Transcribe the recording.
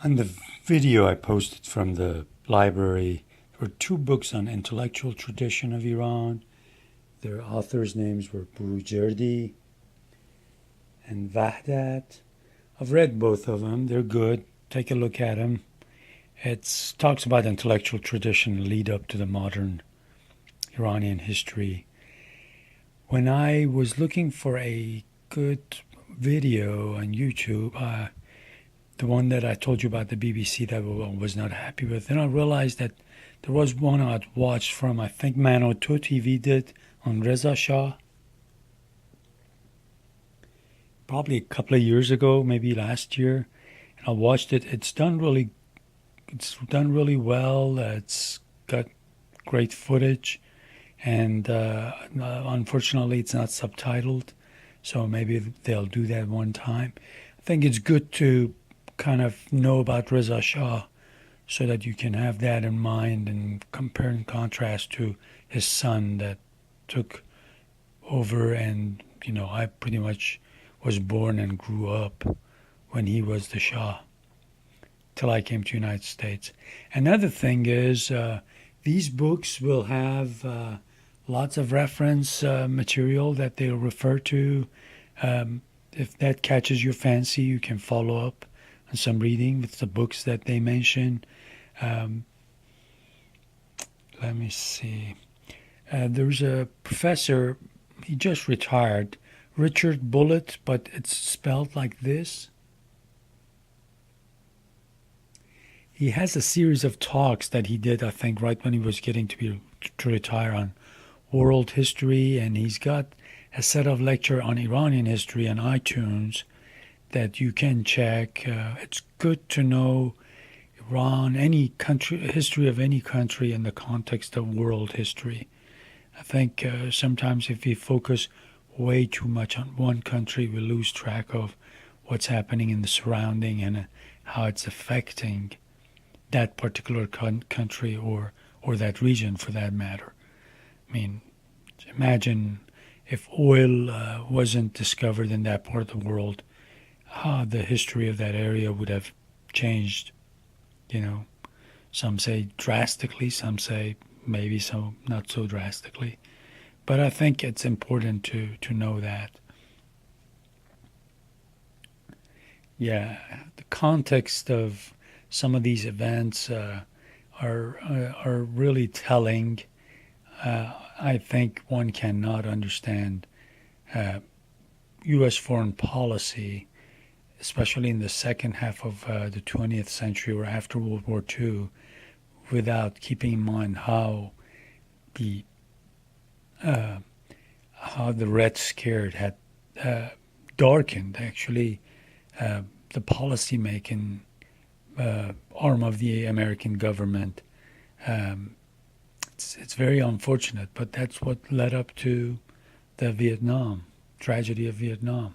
On the video I posted from the library, there were two books on intellectual tradition of Iran. Their authors' names were Burujerdi and Vahdat. I've read both of them. They're good. Take a look at them. It talks about intellectual tradition lead up to the modern Iranian history. When I was looking for a good video on YouTube, the one that I told you about the BBC that I was not happy with. Then I realized that there was one I'd watched from, I think Manoto TV did on Reza Shah. Probably a couple of years ago, maybe last year. And I watched it. It's done really well. It's got great footage. And unfortunately, it's not subtitled. So maybe they'll do that one time. I think it's good to kind of know about Reza Shah so that you can have that in mind and compare and contrast to his son that took over. And, I pretty much was born and grew up when he was the Shah till I came to the United States. Another thing is these books will have lots of reference material that they'll refer to. If that catches your fancy, you can follow up on some reading with the books that they mention. Let me see. There's a professor, he just retired, Richard Bullitt, but it's spelled like this. He has a series of talks that he did, I think, right when he was getting to retire on world history, and he's got a set of lecture on Iranian history on iTunes that you can check. It's good to know Iran, any country, history of any country in the context of world history. I think sometimes if we focus way too much on one country, we lose track of what's happening in the surrounding and how it's affecting that particular country or that region for that matter. I mean, imagine if oil wasn't discovered in that part of the world, how the history of that area would have changed. Some say drastically, some say maybe so not so drastically. But I think it's important to know that. Yeah, the context of some of these events are really telling. I think one cannot understand U.S. foreign policy, especially in the second half of the 20th century or after World War II, without keeping in mind how the Red Scare had darkened actually the policy making arm of the American government. It's very unfortunate, but that's what led up to the tragedy of Vietnam.